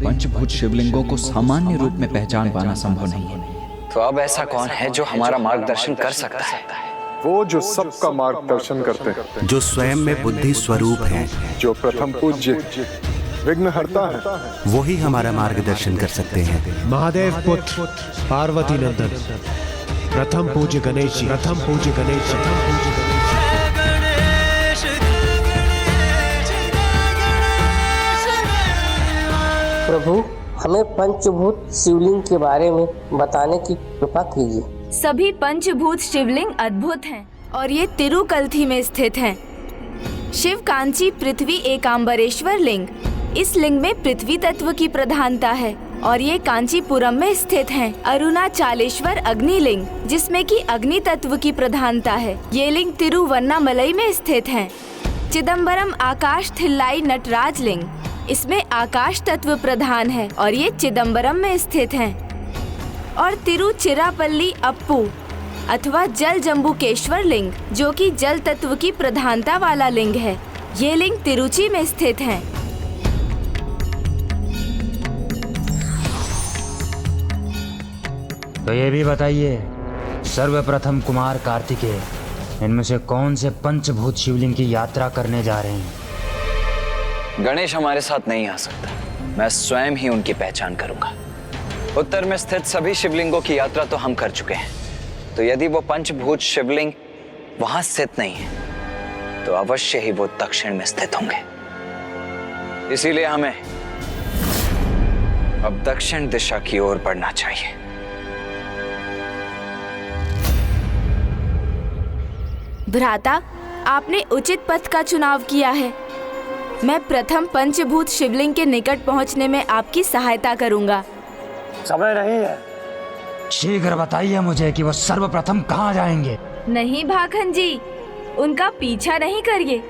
पंचभूत शिवलिंगों को सामान्य रूप में पहचान पाना संभव नहीं है। तो अब ऐसा कौन है जो हमारा मार्गदर्शन कर सकता है? वो जो सबका मार्गदर्शन करते हैं, जो स्वयं में बुद्धि स्वरूप हैं, जो प्रथम पूज्य विघ्नहर्ता है, वो ही हमारा मार्गदर्शन कर सकते हैं। महादेव पुत्र पार्वती नंदन प्रथम पूज्य गणेश जी, प्रथम पूज्य गणेश जी, प्रथम पूज्य गणेश। प्रभु, हमें पंचभूत शिवलिंग के बारे में बताने की कृपा कीजिए। सभी पंचभूत शिवलिंग अद्भुत हैं और ये तिरुकल्थी में स्थित हैं। शिव कांची पृथ्वी एकांबरेश्वर लिंग, इस लिंग में पृथ्वी तत्व की प्रधानता है और ये कांचीपुरम में स्थित हैं। अरुणाचलेश्वर अग्नि लिंग, जिसमें कि अग्नि तत्व की प्रधानता है, ये लिंग तिरुवन्नामलई में स्थित हैं। चिदम्बरम आकाश थिल्लाई नटराज लिंग, इसमें आकाश तत्व प्रधान है और ये चिदम्बरम में स्थित हैं। और तिरुचिरापल्ली अप्पू अथवा जल जम्बुकेश्वर लिंग, जो कि जल तत्व की प्रधानता वाला लिंग है, ये लिंग तिरुचि में स्थित हैं। तो ये भी बताइए, सर्वप्रथम कुमार कार्तिकेय इनमें से कौन से पंचभूत शिवलिंग की यात्रा करने जा रहे हैं? गणेश हमारे साथ नहीं आ सकता, मैं स्वयं ही उनकी पहचान करूंगा। उत्तर में स्थित सभी शिवलिंगों की यात्रा तो हम कर चुके हैं, तो यदि वो पंचभूत शिवलिंग वहां स्थित नहीं है तो अवश्य ही वो दक्षिण में स्थित होंगे। इसीलिए हमें अब दक्षिण दिशा की ओर बढ़ना चाहिए। भ्राता, आपने उचित पथ का चुनाव किया है। मैं प्रथम पंचभूत शिवलिंग के निकट पहुंचने में आपकी सहायता करूंगा। समय नहीं है। शीघ्र बताइए मुझे कि वो सर्वप्रथम कहाँ जाएंगे। नहीं भाखन जी, उनका पीछा नहीं करिए,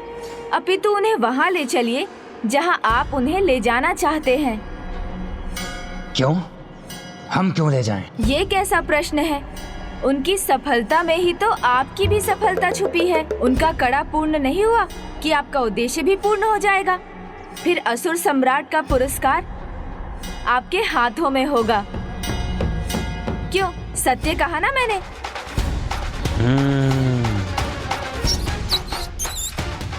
अपितु उन्हें वहां ले चलिए जहां आप उन्हें ले जाना चाहते हैं। क्यों? हम क्यों ले जाएं? ये कैसा प्रश्न है? उनकी सफलता में ही तो आपकी भी सफलता छुपी है। उनका कड़ा पूर्ण नहीं हुआ कि आपका उद्देश्य भी पूर्ण हो जाएगा। फिर असुर सम्राट का पुरस्कार आपके हाथों में होगा। क्यों, सत्य कहा ना मैंने?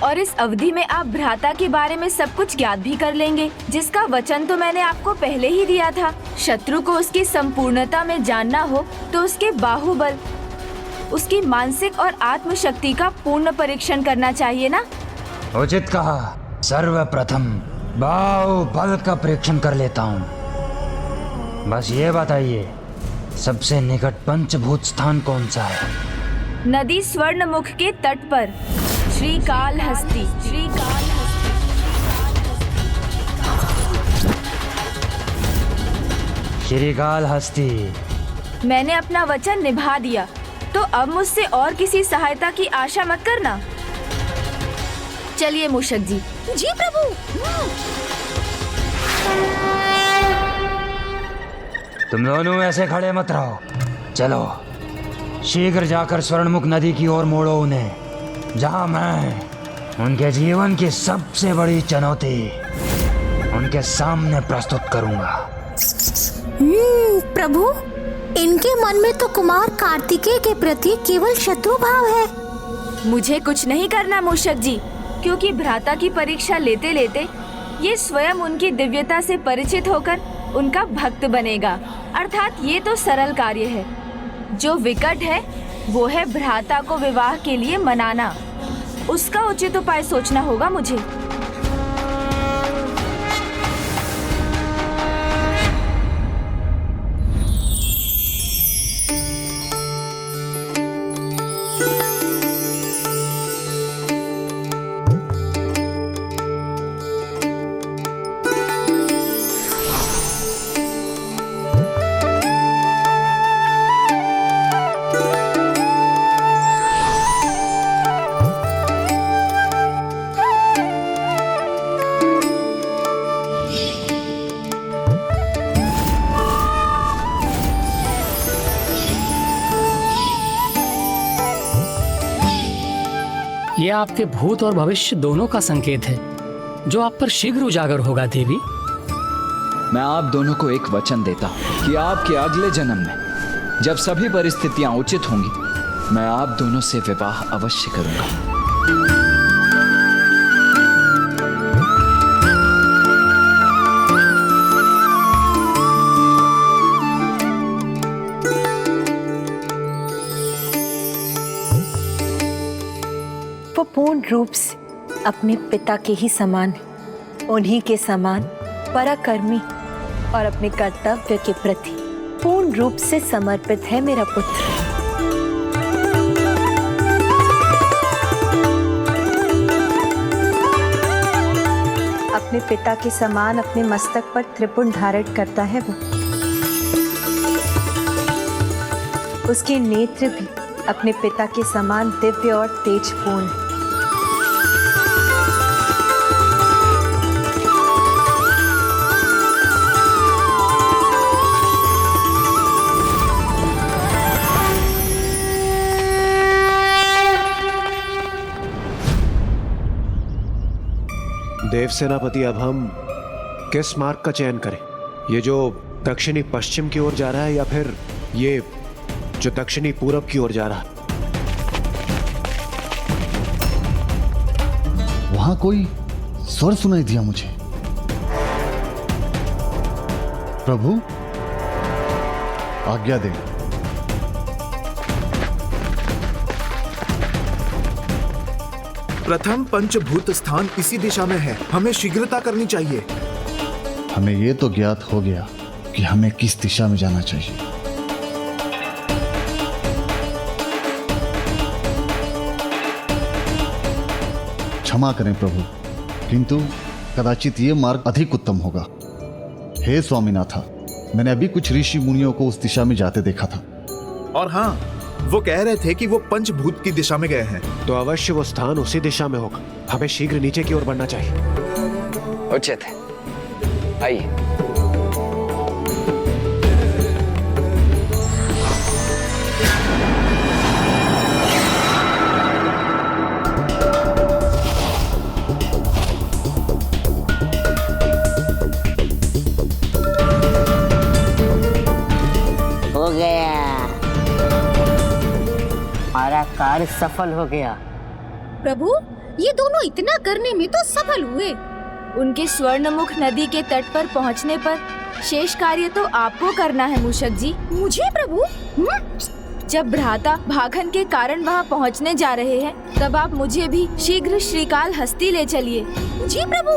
और इस अवधि में आप भ्राता के बारे में सब कुछ ज्ञात भी कर लेंगे, जिसका वचन तो मैंने आपको पहले ही दिया था। शत्रु को उसकी संपूर्णता में जानना हो तो उसके बाहुबल, उसकी मानसिक और आत्मशक्ति का पूर्ण परीक्षण करना चाहिए ना? उचित कहा। सर्वप्रथम बाहुबल का परीक्षण कर लेता हूँ। बस ये बताइए, सबसे निकट पंचभूत स्थान कौन सा है? नदी स्वर्णमुख के तट पर श्रीकालहस्ती। श्रीकालहस्ती। मैंने अपना वचन निभा दिया, तो अब मुझसे और किसी सहायता की आशा मत करना। चलिए मूषक जी। जी प्रभु। तुम दोनों ऐसे खड़े मत रहो, चलो शीघ्र जाकर स्वर्णमुख नदी की ओर मोड़ो उन्हें, जहां मैं उनके जीवन की सबसे बड़ी चुनौती उनके सामने प्रस्तुत करूंगा। प्रभु, इनके मन में तो कुमार कार्तिकेय के प्रति केवल शत्रु भाव है। मुझे कुछ नहीं करना मूषक जी, क्योंकि भ्राता की परीक्षा लेते लेते ये स्वयं उनकी दिव्यता से परिचित होकर उनका भक्त बनेगा। अर्थात ये तो सरल कार्य है। जो विकट है वो है भ्राता को विवाह के लिए मनाना। उसका उचित उपाय सोचना होगा मुझे। ये आपके भूत और भविष्य दोनों का संकेत है, जो आप पर शीघ्र उजागर होगा देवी। मैं आप दोनों को एक वचन देता हूँ कि आपके अगले जन्म में जब सभी परिस्थितियां उचित होंगी, मैं आप दोनों से विवाह अवश्य करूंगा। वो पूर्ण रूप से अपने पिता के ही समान, उन्हीं के समान पराक्रमी और अपने कर्तव्य के प्रति पूर्ण रूप से समर्पित है मेरा पुत्र। अपने पिता के समान अपने मस्तक पर त्रिपुर धारण करता है वो। उसके नेत्र भी अपने पिता के समान दिव्य और तेजपूर्ण। देव सेनापति, अब हम किस मार्ग का चयन करें? ये जो दक्षिणी पश्चिम की ओर जा रहा है या फिर ये जो दक्षिणी पूरब की ओर जा रहा है? वहां कोई स्वर सुनाई दिया मुझे। प्रभु, आज्ञा दें। प्रथम पंचभूत स्थान इसी दिशा में है, हमें शीघ्रता करनी चाहिए। हमें यह तो ज्ञात हो गया कि हमें किस दिशा में जाना चाहिए। क्षमा करें प्रभु, किंतु कदाचित ये मार्ग अधिक उत्तम होगा। हे स्वामीनाथा, मैंने अभी कुछ ऋषि मुनियों को उस दिशा में जाते देखा था। और हाँ, वो कह रहे थे कि वो पंचभूत की दिशा में गए हैं। तो अवश्य वो स्थान उसी दिशा में होगा। हमें शीघ्र नीचे की ओर बढ़ना चाहिए। उचित है, आइए। हो गया, हमारा कार्य सफल हो गया। प्रभु, ये दोनों इतना करने में तो सफल हुए। उनके स्वर्णमुख नदी के तट पर पहुंचने पर शेष कार्य तो आपको करना है मूषक जी। मुझे प्रभु? जब भ्राता भागन के कारण वहां पहुंचने जा रहे हैं, तब आप मुझे भी शीघ्र श्रीकाल हस्ती ले चलिए। जी प्रभु।